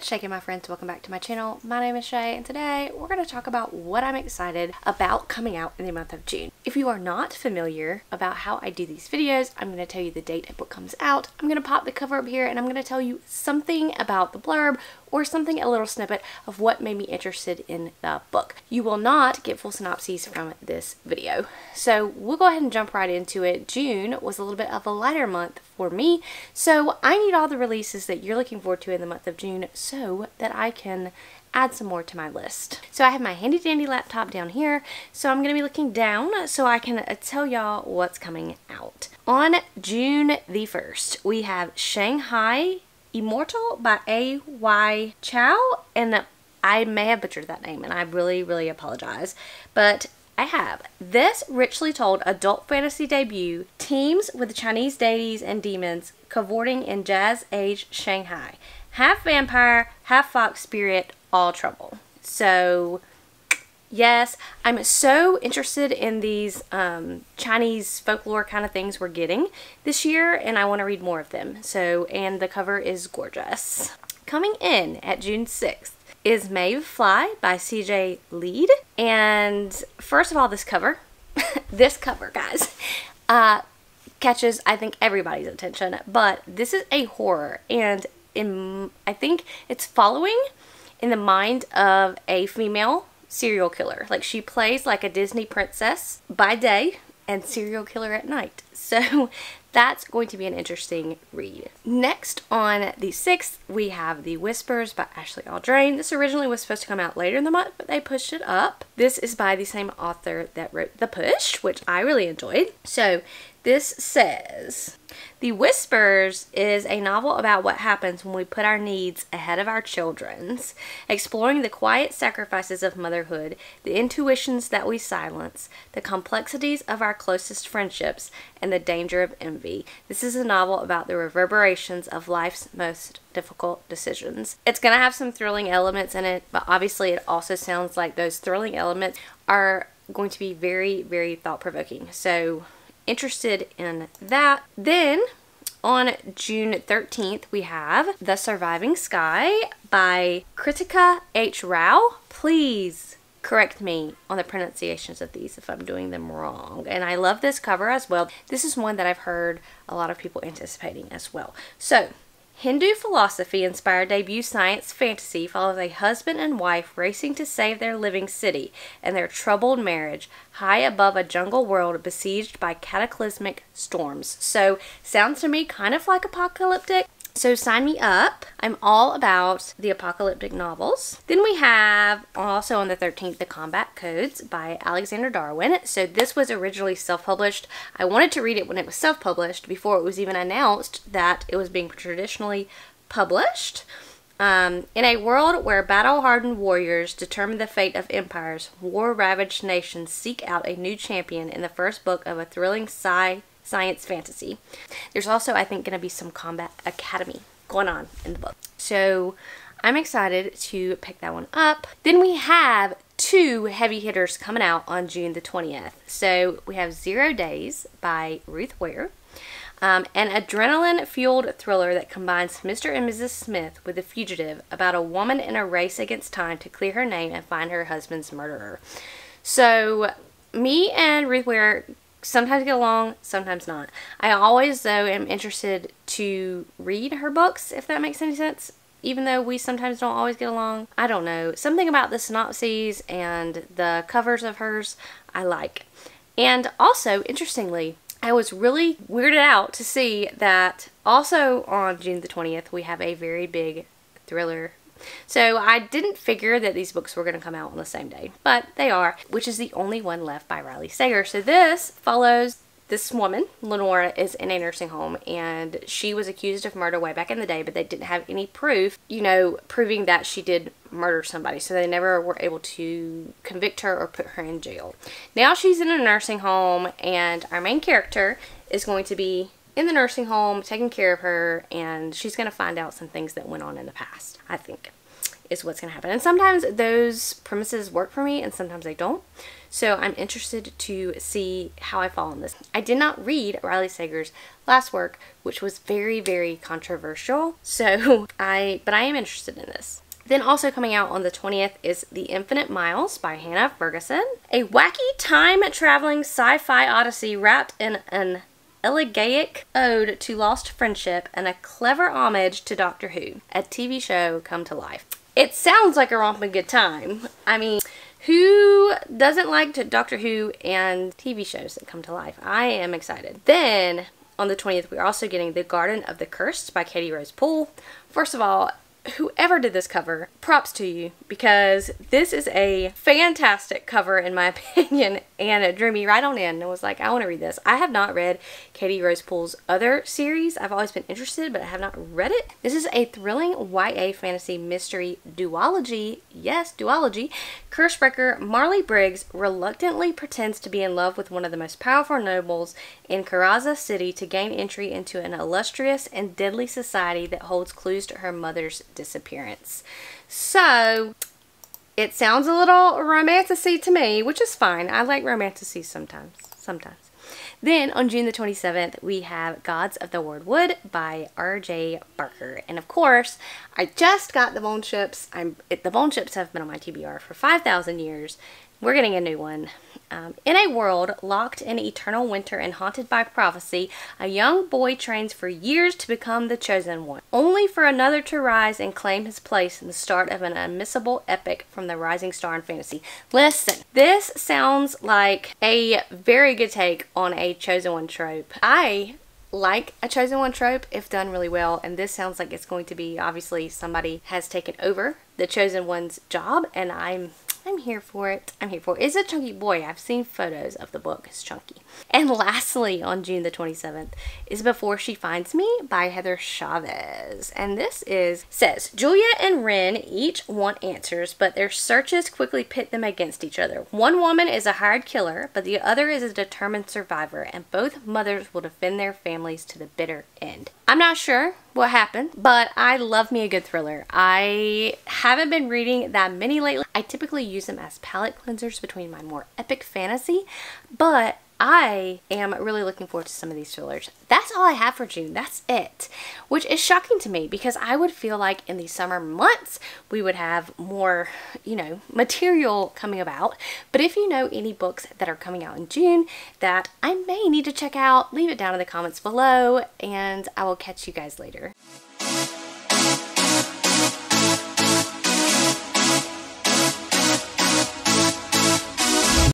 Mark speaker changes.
Speaker 1: What's shaking, my friends? Welcome back to my channel. My name is Shay, and today we're going to talk about what I'm excited about coming out in the month of June. If you are not familiar about how I do these videos, I'm going to tell you the date a book comes out. I'm going to pop the cover up here, and I'm going to tell you something about the blurb or something, a little snippet of what made me interested in the book. You will not get full synopses from this video. So we'll go ahead and jump right into it. June was a little bit of a lighter month for me, so I need all the releases that you're looking forward to in the month of June so that I can add some more to my list. So I have my handy dandy laptop down here, so I'm going to be looking down so I can tell y'all what's coming out. On June the 1st, we have Shanghai Immortal by A.Y. Chow, and I may have butchered that name, and I really apologize, but I have this richly told adult fantasy debut teams with Chinese deities and demons cavorting in Jazz Age Shanghai. Half vampire, half fox spirit, all trouble. So yes, I'm so interested in these Chinese folklore kind of things we're getting this year, and I want to read more of them. So, and the cover is gorgeous. Coming in at June 6th is Maeve Fly by CJ Lead. And first of all, this cover, this cover, guys, catches, I think, everybody's attention. But this is a horror, and I think it's following in the mind of a female serial killer. Like, she plays like a Disney princess by day and serial killer at night. So that's going to be an interesting read. Next, on the 6th, we have The Whispers by Ashley Aldrain. This originally was supposed to come out later in the month, but they pushed it up. This is by the same author that wrote The Push, which I really enjoyed. So this says, The Whispers is a novel about what happens when we put our needs ahead of our children's, exploring the quiet sacrifices of motherhood, the intuitions that we silence, the complexities of our closest friendships, and the danger of envy. This is a novel about the reverberations of life's most difficult decisions. It's going to have some thrilling elements in it, but obviously it also sounds like those thrilling elements are going to be very thought-provoking. So interested in that. Then on June 13th, we have The Surviving Sky by Kritika H. Rao. Please correct me on the pronunciations of these if I'm doing them wrong. And I love this cover as well. This is one that I've heard a lot of people anticipating as well. So, Hindu philosophy-inspired debut science fantasy follows a husband and wife racing to save their living city and their troubled marriage high above a jungle world besieged by cataclysmic storms. So, sounds to me kind of like apocalyptic. So sign me up. I'm all about the apocalyptic novels. Then we have also on the 13th, The Combat Codes by Alexander Darwin. So this was originally self-published. I wanted to read it when it was self-published before it was even announced that it was being traditionally published. In a world where battle-hardened warriors determine the fate of empires, war-ravaged nations seek out a new champion in the first book of a thrilling science fantasy. There's also, I think, going to be some combat academy going on in the book. So I'm excited to pick that one up. Then we have two heavy hitters coming out on June the 20th. So we have 0 Days by Ruth Ware, an adrenaline-fueled thriller that combines Mr. and Mrs. Smith with The Fugitive, about a woman in a race against time to clear her name and find her husband's murderer. So me and Ruth Ware sometimes get along, sometimes not. I always, though, am interested to read her books, if that makes any sense. Even though we sometimes don't always get along. I don't know. Something about the synopses and the covers of hers I like. And also, interestingly, I was really weirded out to see that also on June the 20th, we have a very big thriller. So I didn't figure that these books were going to come out on the same day, but they are, which is The Only One Left by Riley Sager. So this follows this woman. Lenora is in a nursing home, and she was accused of murder way back in the day, but they didn't have any proof, you know, proving that she did murder somebody. So they never were able to convict her or put her in jail. Now she's in a nursing home, and our main character is going to be in the nursing home, taking care of her, and she's going to find out some things that went on in the past, I think. is what's going to happen. And sometimes those premises work for me and sometimes they don't. So I'm interested to see how I fall on this. I did not read Riley Sager's last work, which was very, very controversial. So but I am interested in this. Then also coming out on the 20th is The Infinite Miles by Hannah Ferguson. A wacky time-traveling sci-fi odyssey wrapped in an elegiac ode to lost friendship and a clever homage to Doctor Who, a TV show come to life. It sounds like a romping good time. I mean, who doesn't like Doctor Who and TV shows that come to life? I am excited. Then on the 20th, we're also getting The Garden of the Cursed by Katie Rose Poole. First of all, whoever did this cover, props to you, because this is a fantastic cover in my opinion, and it drew me right on in and was like, I want to read this. I have not read Katie Rose Poole's other series. I've always been interested, but I have not read it. This is a thrilling YA fantasy mystery duology. Yes, duology. Cursebreaker Marley Briggs reluctantly pretends to be in love with one of the most powerful nobles in Karaza City to gain entry into an illustrious and deadly society that holds clues to her mother's disappearance. So it sounds a little romantic-y to me, which is fine. I like romantic-y sometimes. Then on June the 27th, we have Gods of the Wordwood by R.J. Barker. And of course, I just got the Bone Ships. The Bone Ships have been on my TBR for 5,000 years. We're getting a new one. In a world locked in eternal winter and haunted by prophecy, a young boy trains for years to become the chosen one, only for another to rise and claim his place in the start of an unmissable epic from the rising star in fantasy. Listen, this sounds like a very good take on a chosen one trope. I like a chosen one trope if done really well, and this sounds like it's going to be, obviously somebody has taken over the chosen one's job, and I'm here for it. I'm here for it. It's a chunky boy. I've seen photos of the book. It's chunky. And lastly, on June the 27th, is Before She Finds Me by Heather Chavez. And this says, Julia and Ren each want answers, but their searches quickly pit them against each other. One woman is a hired killer, but the other is a determined survivor, and both mothers will defend their families to the bitter end. I'm not sure what happened, but I love me a good thriller. I haven't been reading that many lately. I typically use them as palette cleansers between my more epic fantasy, but I am really looking forward to some of these thrillers. That's all I have for June. That's it. Which is shocking to me because I would feel like in the summer months we would have more, material coming about. But if you know any books that are coming out in June that I may need to check out, leave it down in the comments below and I will catch you guys later.